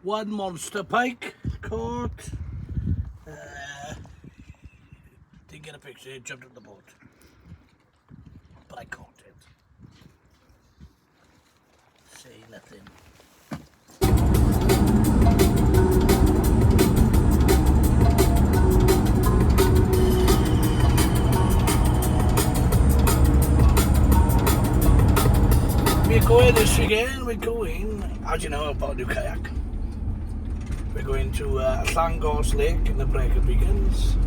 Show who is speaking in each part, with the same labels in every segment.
Speaker 1: One monster pike caught. Didn't get a picture, it jumped in the boat. But I caught it. Say nothing. We're going this weekend, how do you know about a new kayak? We're going to Llangorse Lake in the Brecon Beacons,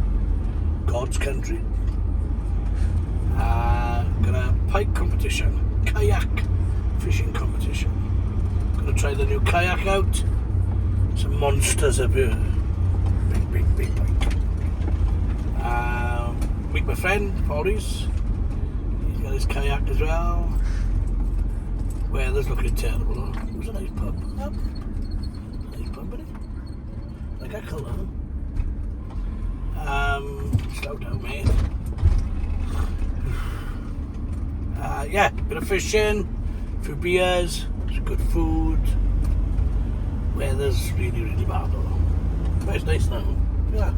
Speaker 1: God's country. Got a pike competition, kayak fishing competition. Gonna try the new kayak out. Some monsters up here. Big pike. Meet my friend, Maurice. He's got his kayak as well. Weather's looking terrible. Huh? It was a nice pub. Yep. Nice pub, isn't it? Like a colour. Slow down, mate. Yeah, bit of fishing, a few beers, some good food. Weather's really bad though. But it's nice now. Yeah.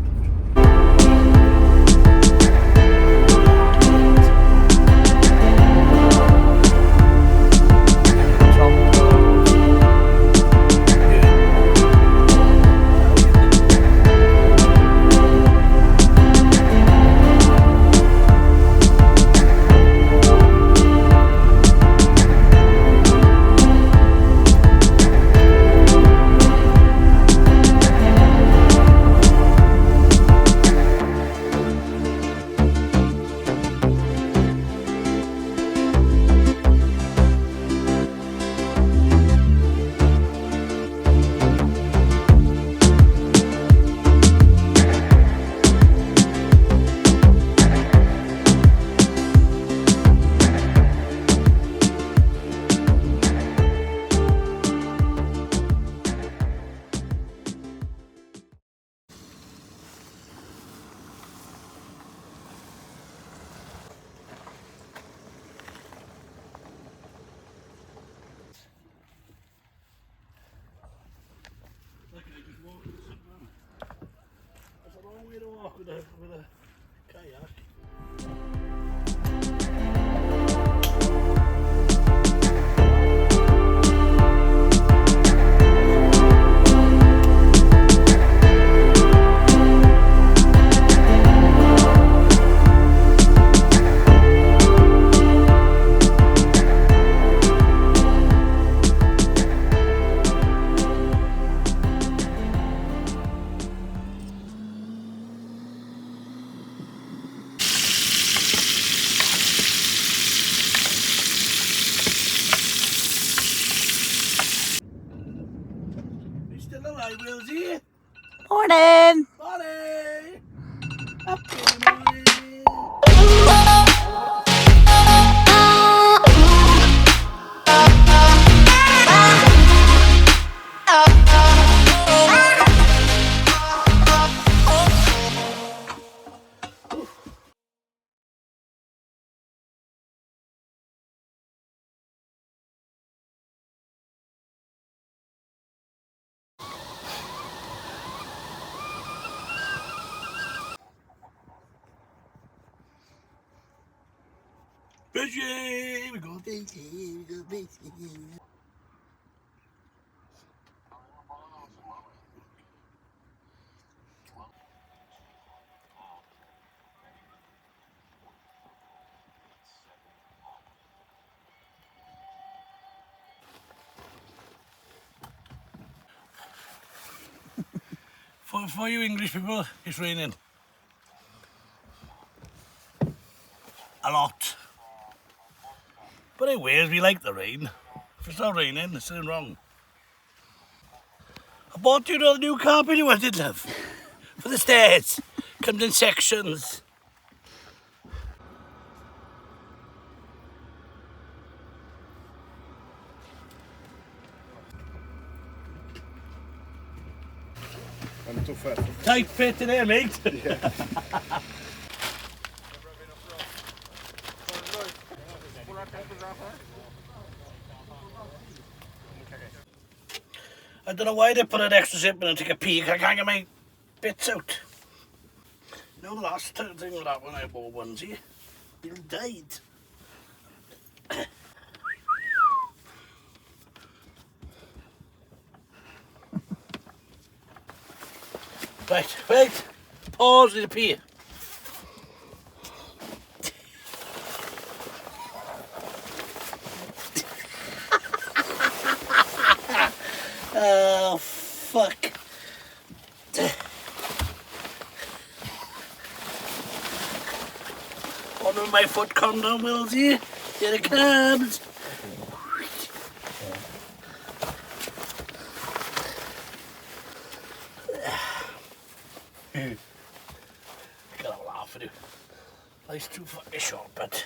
Speaker 1: That's a long way to walk with a kayak. Still alive, Willzis?
Speaker 2: Morning!
Speaker 1: Morning! Up in the morning! Fishing! We go fishing! For you English people, it's raining. A lot. But anyways, we like the rain. If it's not raining, there's something wrong. I bought you another new carpet you wanted, love. For the stairs. Comes in sections.
Speaker 3: I'm too fat.
Speaker 1: Tight fit in here, mate.
Speaker 3: Yeah.
Speaker 1: I don't know why they put an extra zip in and take a peek. I can't get my bits out. You know the last thing with that when I bought onesie? It died. Right, wait. Pause with the pee. Oh, fuck. One of my foot come down, Willzis. Here it comes. Gotta laugh at you. Life's too fucking short, but.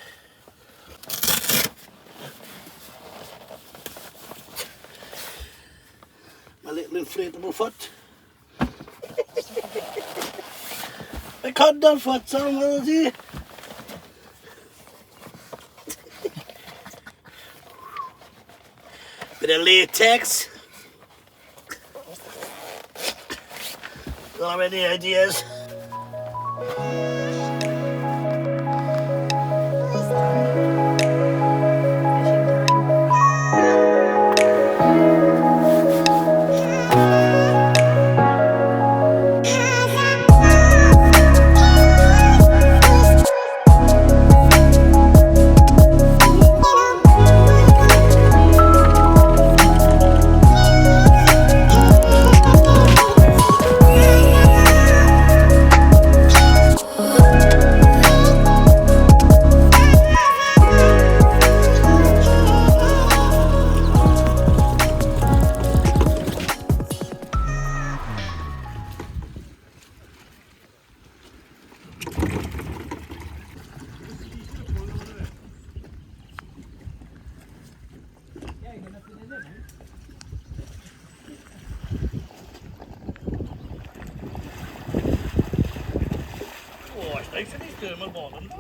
Speaker 1: My little inflatable foot. My condom foot's on, Willzis. Bit of latex. Don't have any ideas. Nice in his thermal bottom.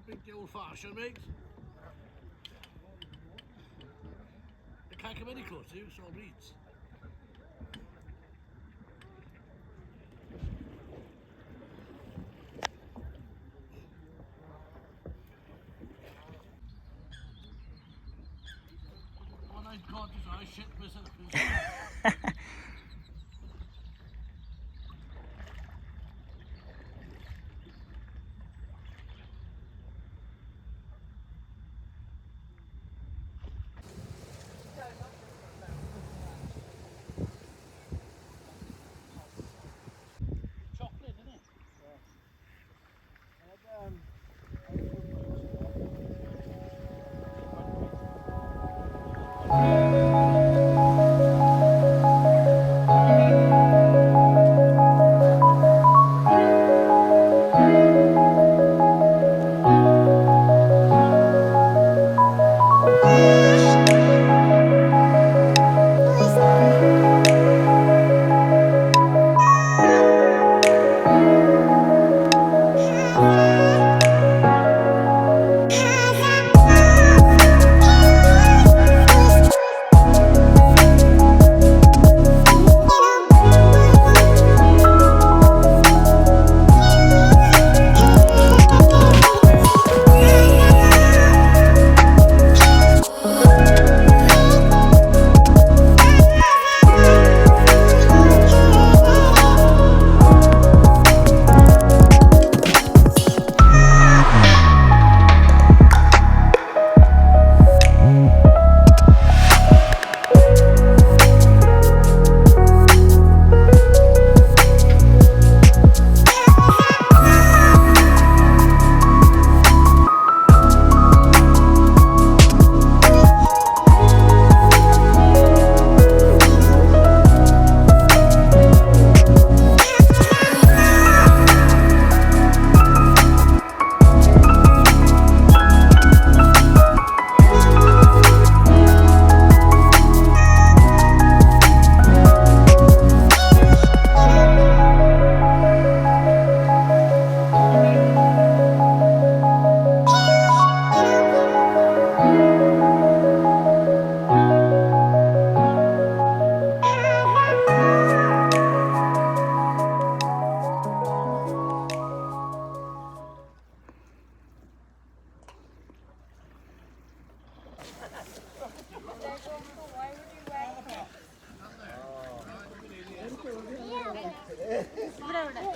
Speaker 1: Big the old fashioned, mate. They can't come any closer to you, it's all reeds. What I got is I shit myself.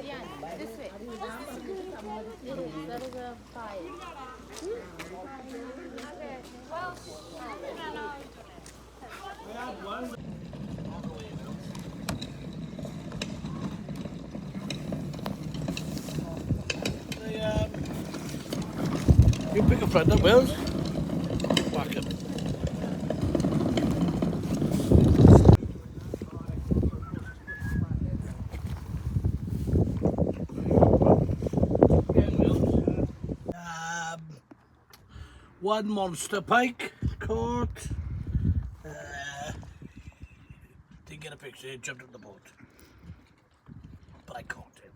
Speaker 2: Yeah, this way. That is a pike.
Speaker 1: You pick a friend up, Wills. Whack him. One monster pike caught. Didn't get a picture, it jumped in the boat. But I caught it.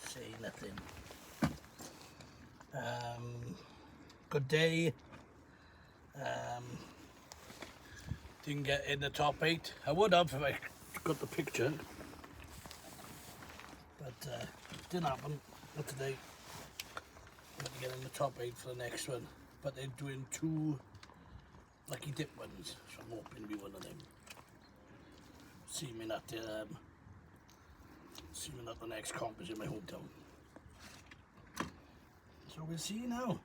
Speaker 1: Say nothing. Good day. Didn't get in the top 8. I would have if I got the picture. But didn't happen. Not today. I'm going to get in the top 8 for the next one. But they're doing 2 lucky dip ones. So I'm hoping to be one of them. See me at the next comp is in my hometown. So we'll see you now.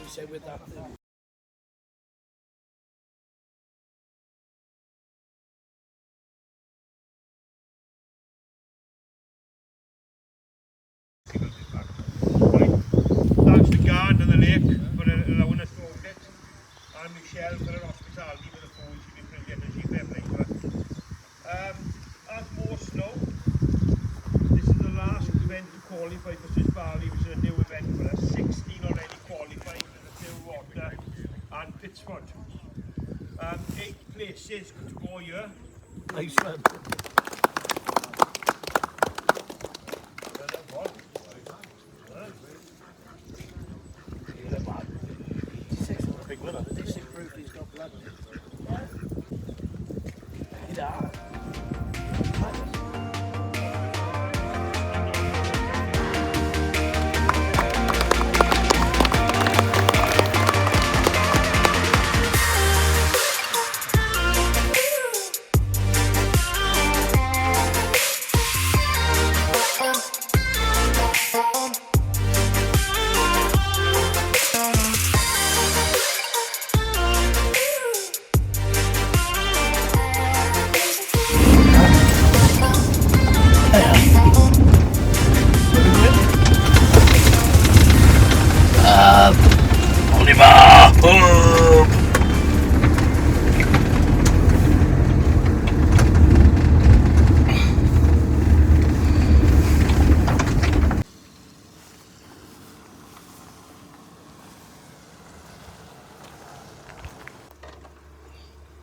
Speaker 1: Say with that thing.
Speaker 3: That's the guard of the lake, but allowing us to hold it. good. 8 places to go here.
Speaker 1: Nice one. Big winner, did he? Sick proof he's got blood. Yeah.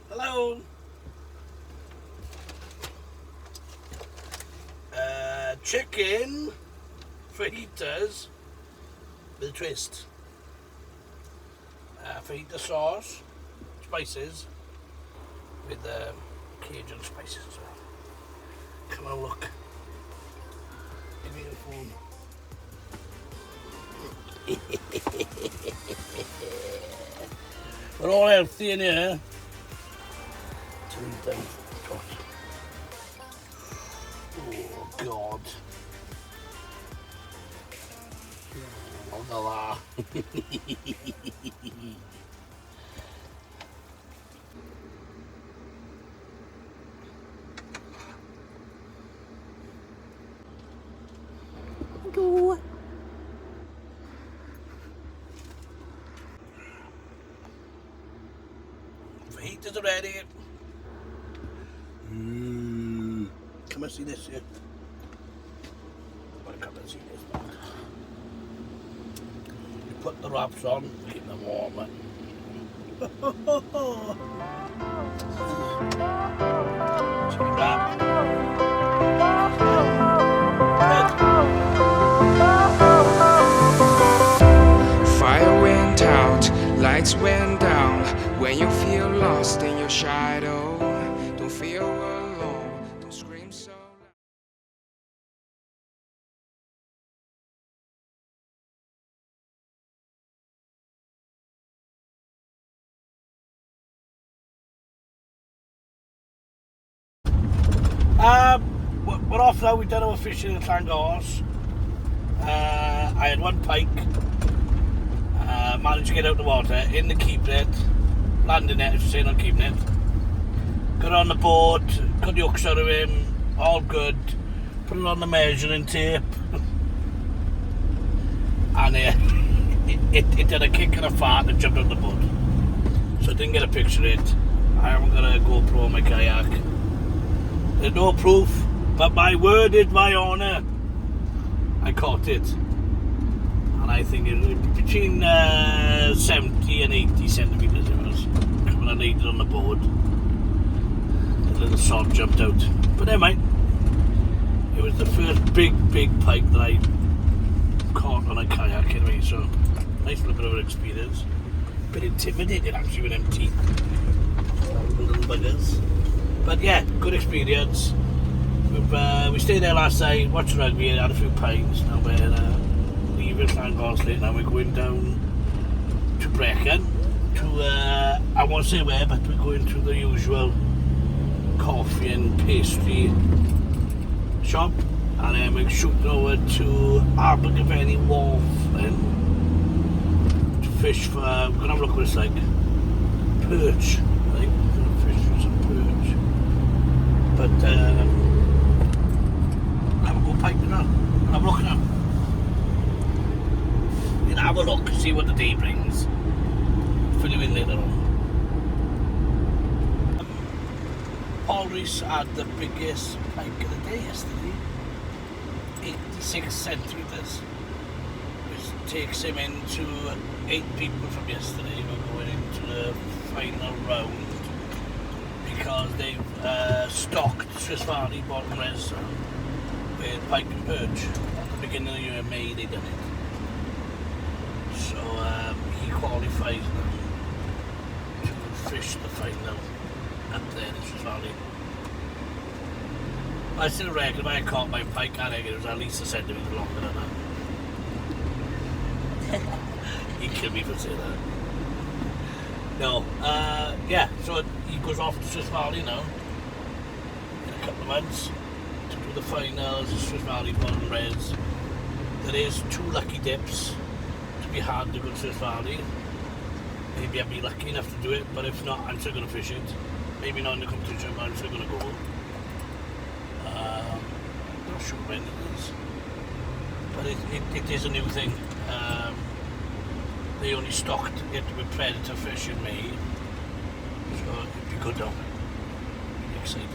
Speaker 1: Hello. Chicken fajitas with a twist. Fajita sauce, spices with Cajun spices as well. Come on, look. Give me the phone. We're all healthy in here. Oh God. Look at that. Go. Fajitas are ready. Come and see this here. Come and see this. You put the wraps on, keep them warm. Chicken wrap.
Speaker 4: Fire went out, lights went down. When you feel lost in your shadow, don't feel alone, don't scream so loud.
Speaker 1: We're off now. We've done our fishing in Llangorse. I had one pike. Managed to get out the water in the keep net, landing net, if you're saying on keep net. Got on the board, got the hooks out of him, all good. Put it on the measuring tape, and it did a kick and a fart and jumped out the boat. So I didn't get a picture of it. I haven't got a GoPro on my kayak. There's no proof, but my word is my honour. I caught it. And I think it was between 70 and 80 centimetres it was. When I laid it on the board, the little sod jumped out. But never mind. It was the first big pike that I caught on a kayak anyway, so nice little bit of an experience. A bit intimidating actually with them teeth. Little buggers. But yeah, good experience. We stayed there last night, watched rugby, had a few pints. Now we're leaving Llangorse Lake. Now we're going down to Brecon. I won't say where, but we're going to the usual coffee and pastry shop. And then we're shooting over to Abergavenny Wharf then to fish for, we're going to have a look what it's like. Perch, I think. We're going to fish for some perch. But have a go pike now. Have a look now. We'll have a look, see what the day brings. Fill you in later on. Paul Rees had the biggest pike of the day yesterday. 86 centimetres. Which takes him into 8 people from yesterday. We're going into the final round because they've stocked Swiss Valley bottom res with pike and perch. At the beginning of the year, May, they done it. So he qualifies now to fish the final up there in Swiss Valley. I still reckon if I caught my pike, I reckon it was at least a centimetre longer than that. He'd kill me for saying that. No, yeah, so he goes off to Swiss Valley now in a couple of months to do the finals, the Swiss Valley bottom res. There is 2 lucky dips to be had to go to Swiss Valley. Maybe I'll be lucky enough to do it, but if not, I'm still going to fish it. Maybe not in the competition, but I'm still going to go. Not sure when it is, but it is a new thing. They only stocked it with predator fish in May, so it'd be good though. Really exciting.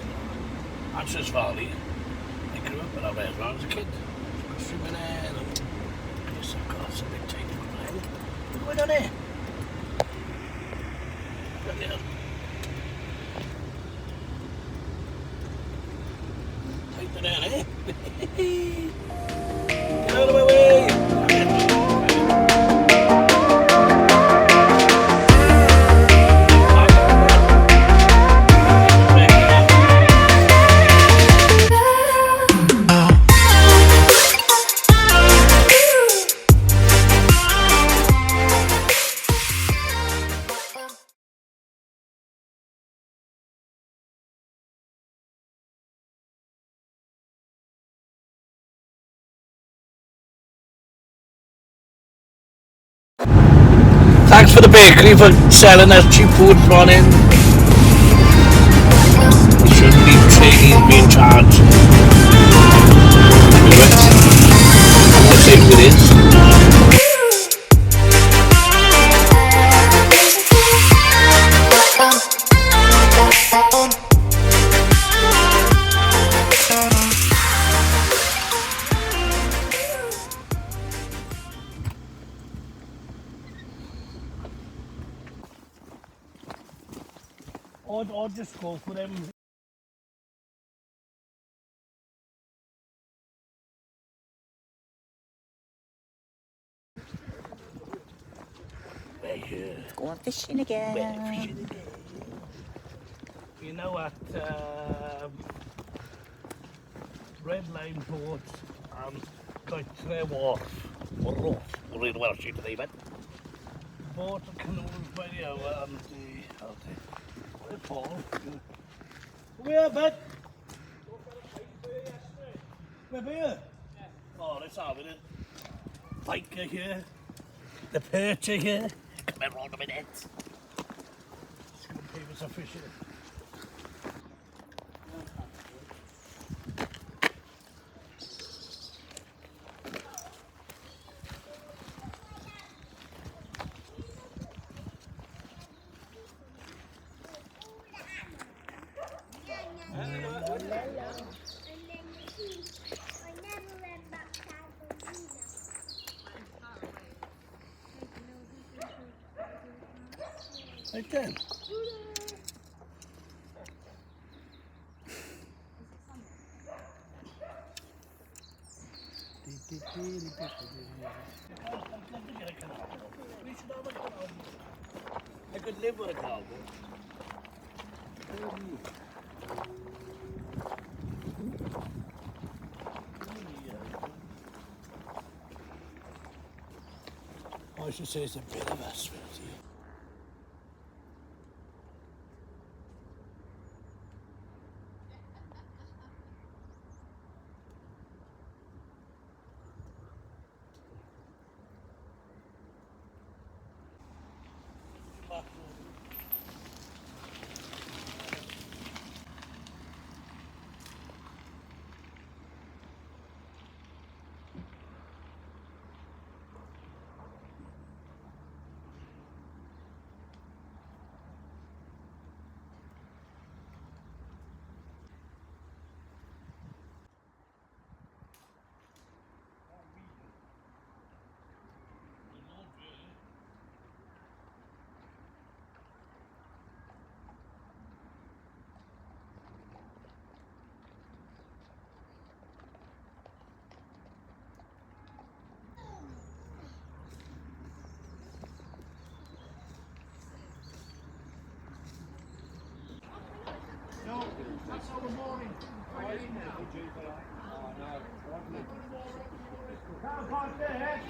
Speaker 1: And Swiss Valley, I grew up in our res when I was a kid. I was swimming there, and yes, I've got some big tight one there. Look going on there. Look there. Tight there, eh? Get out of my way! Thanks for the bakery for selling us cheap food this morning. He shouldn't be being charged. Do it. I'll say who it is. Or just go for them. We're here.
Speaker 5: Going fishing again.
Speaker 1: We're fishing again. You know what? Red Line boat and Coitre Wharf. Or real Welsh to leave it. Boat and canoes by the hour and the Paul. Where, bud? We're here. Oh, let's have it. Pike are here. The perch are here. Come here, round a minute. Let's go and pay for some fishing. Right then. I could live with a cow. I should say it's a bit of a sweaty.
Speaker 3: Can't find there.